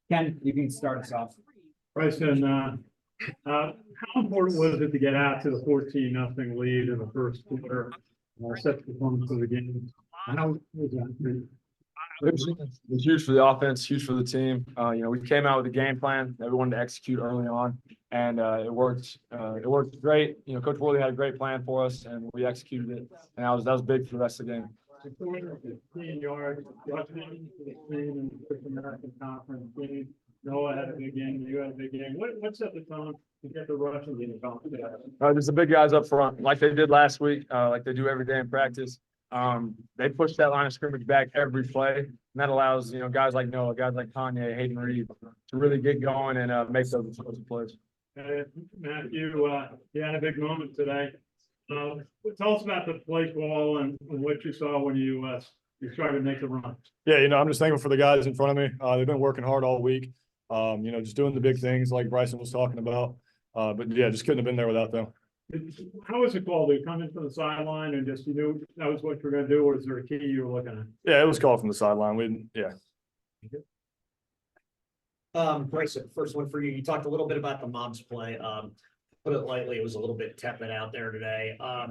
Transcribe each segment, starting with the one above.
Ken, you can start us off. Bryson, how important was it to get out to the 14-0 lead in the first quarter? Set the tone for the game. How was that? It was huge for the offense, huge for the team. We came out with a game plan that we wanted to execute early on, and it worked. It worked great. Coach Worley had a great plan for us, and we executed it. And that was big for the rest of the game. 15 yards, rushing for the team in the American Conference game. Noah had a big game. You had a big game. What set the tone to get the rushing game going? There's the big guys up front, like they did last week, like they do every day in practice. They push that line of scrimmage back every play, and that allows guys like Noah, guys like Kanye, Hayden Reed to really get going and make those explosive plays. Matthew, you had a big moment today. Tell us about the play call and what you saw when you started to make the run. Yeah, I'm just thankful for the guys in front of me. They've been working hard all week. Just doing the big things like Bryson was talking about. But yeah, just couldn't have been there without them. How was it called? Did you come in from the sideline and just you knew that was what you were going to do, or is there a key you were looking at? Yeah, it was called from the sideline. Bryson, first one for you. You talked a little bit about the Mobs play. Put it lightly, it was a little bit tepid out there today. I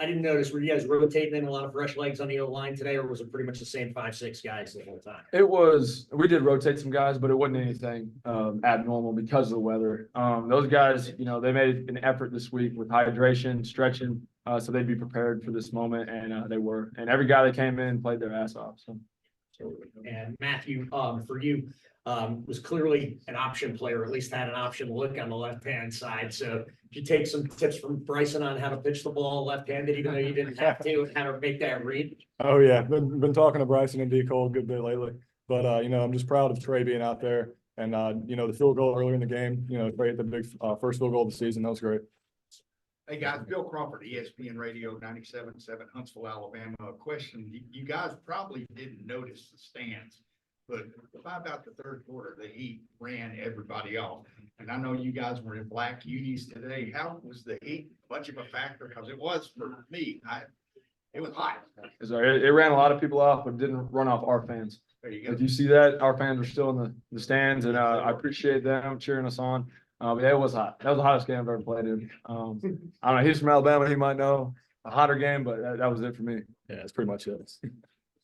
didn't notice, were you guys rotating in a lot of fresh legs on the O-line today, or was it pretty much the same 5-6 guys the whole time? We did rotate some guys, but it wasn't anything abnormal because of the weather. Those guys, they made an effort this week with hydration, stretching, so they'd be prepared for this moment, and they were. And every guy that came in played their ass off. So. And Matthew, for you, was clearly an option player, or at least had an option look on the left-hand side. So did you take some tips from Bryson on how to pitch the ball left-handed, even though you didn't have to, and how to make that read? Oh yeah, been talking to Bryson and D. Cole a good bit lately. But I'm just proud of Trey being out there, and the field goal earlier in the game. Trey hit the big first field goal of the season. That was great. Hey guys, Bill Crawford, ESPN Radio 97.7, Huntsville, Alabama. A question: you guys probably didn't notice the stands, but by about the third quarter, the Heat ran everybody off. And I know you guys were in black unis today. How was the heat much of a factor? Because it was for me. It was hot. It ran a lot of people off, but didn't run off our fans. There you go. If you see that, our fans are still in the stands, and I appreciate them cheering us on. But yeah, it was hot. That was the hottest game I've ever played in. I don't know. He's from Alabama. He might know a hotter game, but that was it for me. Yeah, that's pretty much it.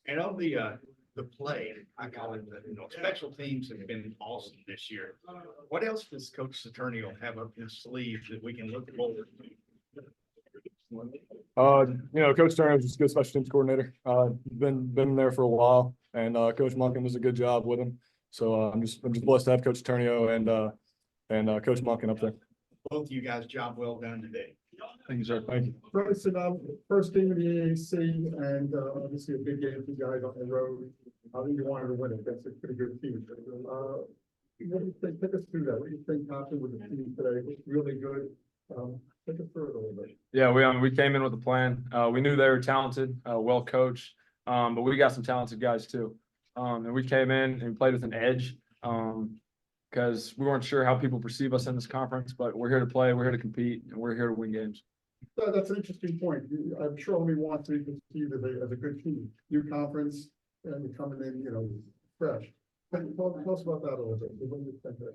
And on the play, I call it special teams have been awesome this year. What else does Coach Saturnio have up his sleeve that we can look forward to? Coach Turner is just a good special teams coordinator. Been there for a while, and Coach Monken does a good job with him. So I'm just blessed to have Coach Saturnio and Coach Monken up there. Both of you guys, job well done today. Thank you, sir. Thank you. Bryson, first game of the AAC, and obviously a big game for you guys on the road. I think you wanted to win it. That's a pretty good team. What do you think? Take us through that. What do you think happened with the team today? It was really good. Take us through it a little bit. Yeah, we came in with a plan. We knew they were talented, well coached, but we got some talented guys too. And we came in and played with an edge because we weren't sure how people perceive us in this conference, but we're here to play, we're here to compete, and we're here to win games. That's an interesting point. I'm sure only want to be perceived as a good team. New conference, and you're coming in, fresh. Tell us about that a little bit. What do you think there?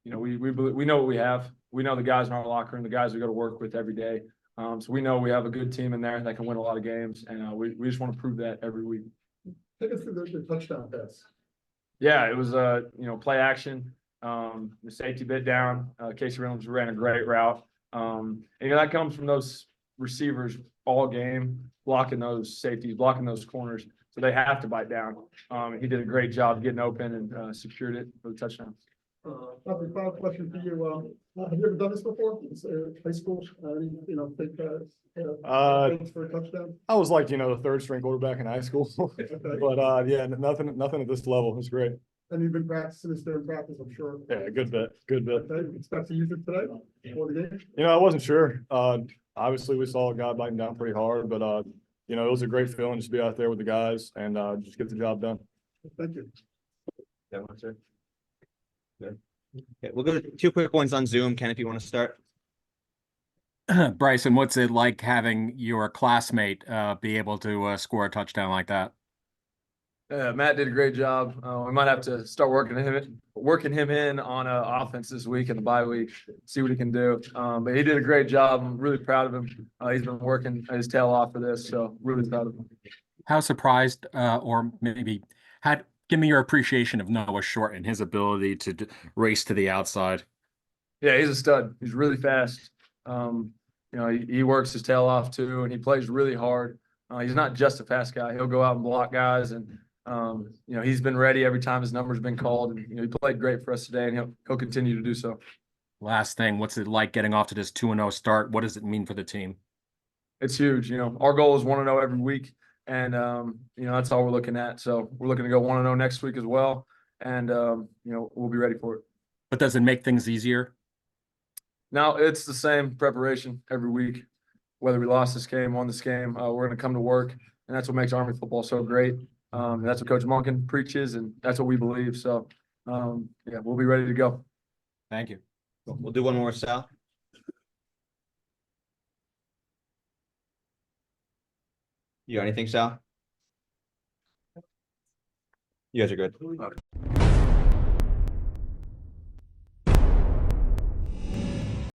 We know what we have. We know the guys in our locker room, the guys we go to work with every day. So we know we have a good team in there that can win a lot of games, and we just want to prove that every week. Take us through the touchdown pass. Yeah, it was play action. The safety bit down. Casey Reynolds ran a great route. And that comes from those receivers all game, blocking those safeties, blocking those corners. So they have to bite down. He did a great job getting open and secured it for the touchdown. Final question for you. Have you ever done this before? It's, high school, take for a touchdown. I was like, the third string quarterback in high school, but yeah, nothing at this level. It's great. And you've been practicing this there in practice, I'm sure. Yeah, good bit. Okay, expect to use it today before the game? I wasn't sure. Obviously we saw a guy biting down pretty hard, but it was a great feeling just to be out there with the guys and just get the job done. Thank you. Yeah, that's it. Okay, we'll go to two quick ones on Zoom. Ken, if you want to start. Bryson, what's it like having your classmate be able to score a touchdown like that? Matt did a great job. We might have to start working him in on offense this week in the bye week, see what he can do. But he did a great job. I'm really proud of him. He's been working his tail off for this, so really proud of him. How surprised, or maybe give me your appreciation of Noah Short and his ability to race to the outside. Yeah, he's a stud. He's really fast. He works his tail off too, and he plays really hard. He's not just a fast guy. He'll go out and block guys, and he's been ready every time his number's been called. And he played great for us today, and he'll continue to do so. Last thing, what's it like getting off to this 2-0 start? What does it mean for the team? It's huge. Our goal is 1-0 every week, and that's all we're looking at. So we're looking to go 1-0 next week as well, and we'll be ready for it. But does it make things easier? Now it's the same preparation every week. Whether we lost this game, won this game, we're going to come to work, and that's what makes Army football so great. And that's what Coach Monken preaches, and that's what we believe. So, we'll be ready to go. Thank you. We'll do one more, Sal. You got anything, Sal? You guys are good.